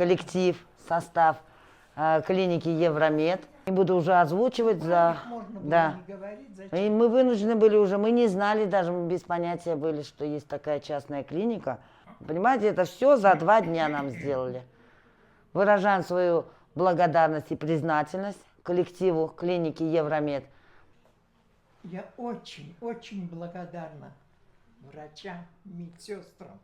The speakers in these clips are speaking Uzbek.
коллектив, состав клиники Евромед. Не буду уже озвучивать. Можно было Да. не говорить, зачем? И мы вынуждены были уже, мы не знали, даже мы без понятия были, что есть такая частная клиника. Понимаете, это все за 2 дня нам сделали. Выражаем свою благодарность и признательность коллективу клиники Евромед. Я очень благодарна врачам, медсестрам,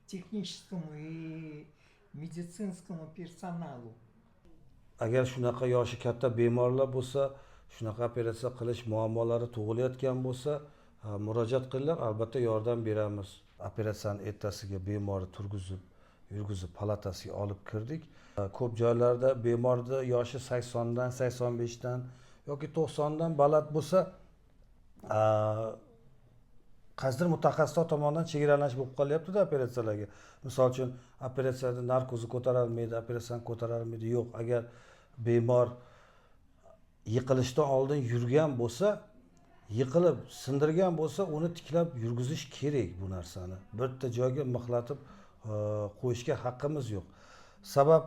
техническому и медицинскому персоналу. Agar shunaqa yoshi katta bemorlar bo'lsa, shunaqa operatsiya qilish muammolari tug'ilayotgan bo'lsa, murojaat qilinglar, albatta yordam beramiz. Operatsiyani ertasiga bemorni yurgizib palatasiga olib kirdik. Ko'p joylarda bemorni yoshi 80 dan, 85 dan yoki 90 dan baland bo'lsa, qaysidir mutaxassislar tomonidan chegaralash bo'lib qolyapti-da operatsiyalarga. Misol uchun operatsiyada narkozni ko'tarolmaydi, operatsiyani ko'tarolmaydi. Yo'q, agar bemor yiqilishdan oldin yurgan bo'lsa, yiqilib sindirgan bo'lsa, uni tiklab yurgizish kerak bu narsani. Bitta joyga mixlatib qo'yishga haqqimiz yo'q. Sabab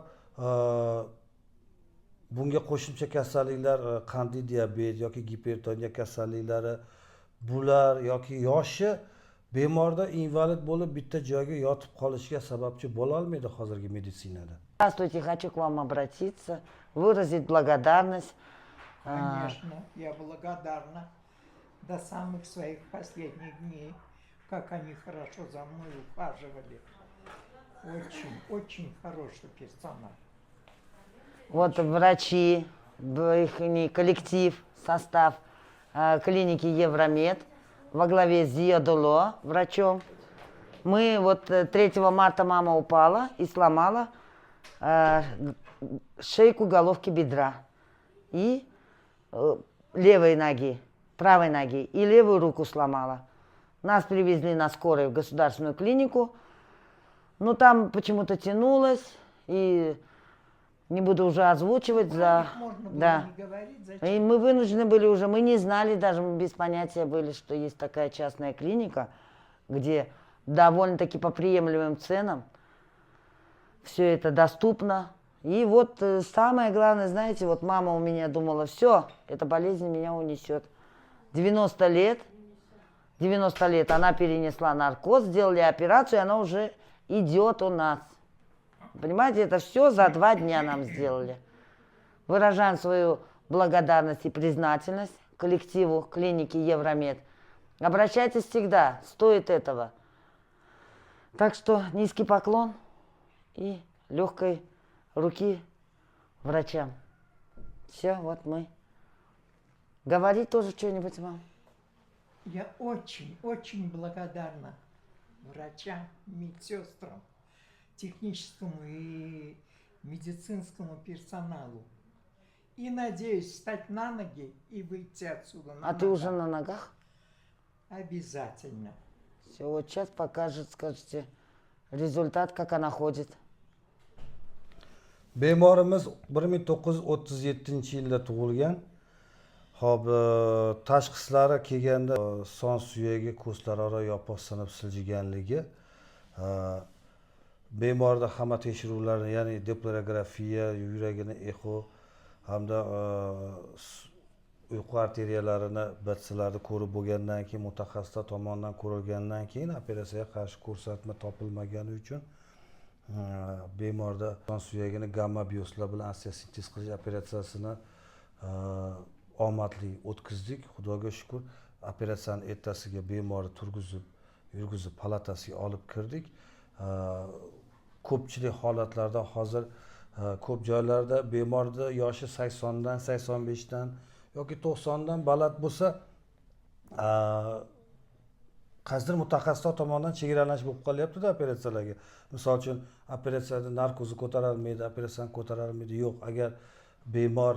bunga qo'shimcha kasalliklar, qandli diabet yoki gipertoniya kasalliklari bular yoki yoshi bemorda invalid bo'lib bitta joyga yotib qolishiga sababchi bo'la olmaydi hozirgi meditsinada. Здравствуйте, хочу к вам обратиться, выразить благодарность. Конечно, я благодарна до самых своих последних дней, как они хорошо за мной ухаживали. Очень хороший персонал. Вот врачи, их коллектив, состав клиники Евромед во главе с Зиадуло, врачом. Мы вот 3 марта мама упала и сломала шейку головки бедра и левой ноги, правой ноги и левую руку сломала. Нас привезли на скорой в государственную клинику, но там почему-то тянулось, и не буду уже озвучивать. Можно было не говорить, зачем? И мы вынуждены были уже, мы не знали, даже мы без понятия были, что есть такая частная клиника, где довольно-таки по приемлемым ценам все это доступно. И вот самое главное, знаете, вот мама у меня думала, все, эта болезнь меня унесет. 90 лет она перенесла наркоз, сделали операцию, и она уже идет у нас. Понимаете, это все за 2 дня нам сделали. Выражаем свою благодарность и признательность коллективу клиники Евромед. Обращайтесь всегда, стоит этого. Так что низкий поклон и легкой руки врачам. Все, вот мы. Говори тоже что-нибудь, мам. Я очень благодарна врачам, медсестрам, техническому и медицинскому персоналу. И надеюсь встать на ноги и выйти отсюда на А ты уже на ногах? Обязательно. Все, вот сейчас покажет, скажете, результат, как она ходит. Bemorimiz 1937-yilda tug'ilgan. Hop, tashxislari kelganda son suyagi ko'zlararo yopiq sinib siljiganligi, bemorda hamma tekshiruvlarni, ya'ni deploragrafiya, yuragini echo hamda uyqu arteriyalarini, BTSlarni ko'rib bo'lgandan keyin, mutaxassislar tomonidan ko'rilgandan keyin operatsiyaga qarshi ko'rsatma topilmagani uchun bemorda son suyagini gamma bioslar bilan osteosintez qilish operatsiyasini omadli o'tkazdik. Xudoga shukur, operatsiyani ertasiga bemorni yurgizib palatasiga olib kirdik. Ko'pchilik holatlarda hozir ko'p joylarda bemorni yoshi 80 dan, 85 dan yoki 90 dan baland bo'lsa, qaysidir mutaxassislar tomonidan chegaralash bo'lib qolyapti-da operatsiyalarga. Misol uchun operatsiyada narkozni ko'tarolmaydi, operatsiyani ko'tarolmaydi. Yo'q, agar bemor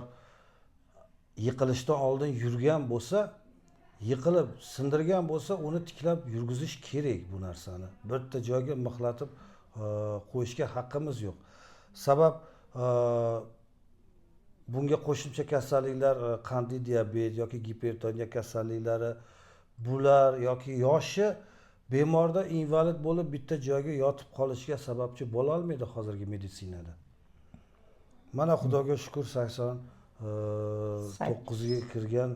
yiqilishdan oldin yurgan bo'lsa, yiqilib sindirgan bo'lsa, uni tiklab yurgizish kerak bu narsani. Bitta joyga mixlatib qo'yishga haqqimiz yo'q. Sabab bunga qo'shimcha kasalliklar, qandli diabet yoki gipertoniya kasalliklari bular yoki yoshi bemorda invalid bo'lib bitta joyga yotib qolishiga sababchi bo'la olmaydi hozirgi meditsinada. Mana Xudoga shukur 89ga kirgan,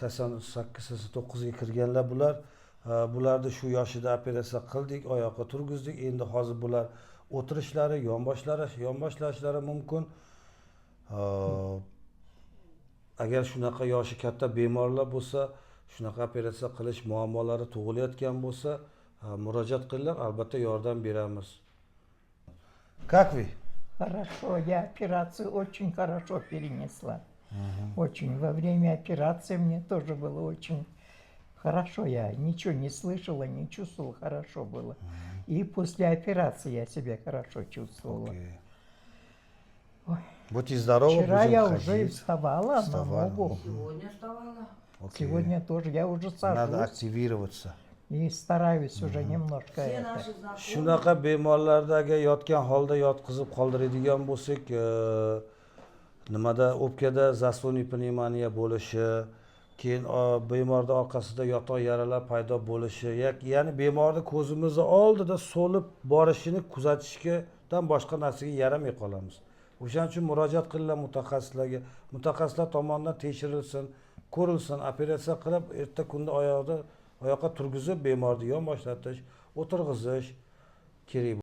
88-89ga kirganlar bular. Bularni shu yoshida operatsiya qildik, oyoqqa turgizdik. Endi hozir bular o'tirishlari, yonboshlashlari mumkin. Agar shunaqa yoshi katta bemorlar bo'lsa, shunaqa operatsiya qilish muammolari tug'ilayotgan bo'lsa, murojaat qilinglar, albatta yordam beramiz. Как вы? Хорошо, я операцию очень хорошо перенесла. Очень. Во время операции мне тоже было очень хорошо. Я ничего не слышала, не чувствовала, хорошо было. И после операции я себя хорошо чувствовала. Ой. Будьте здоровы, Вчера будем я ходить. уже вставала на ногу. Сегодня вставала. Окей. Сегодня тоже. Я уже Надо сажусь активироваться. и стараюсь уже немножко Все это. наши знакомые. Shunaqa bemorlardagi yotgan holda yotqizib qoldiradigan bo'lsak, nimada o'pkada zasloniy pnevmoniya bo'lishi, keyin bemorda orqasida yotoq yaralar paydo bo'lishi, ya'ni bemorni ko'zimizni oldida so'lib borishini kuzatishdan boshqa narsaga yaramay qolamiz. O'shaning uchun murojaat qilinglar mutaxassislarga. Mutaxassislar tomonidan tekshirilsin, ko'rilsin, operatsiya qilib, erta kunda oyoqqa turgizib, bemorni yonboshlatish, o'tirg'izish kerak.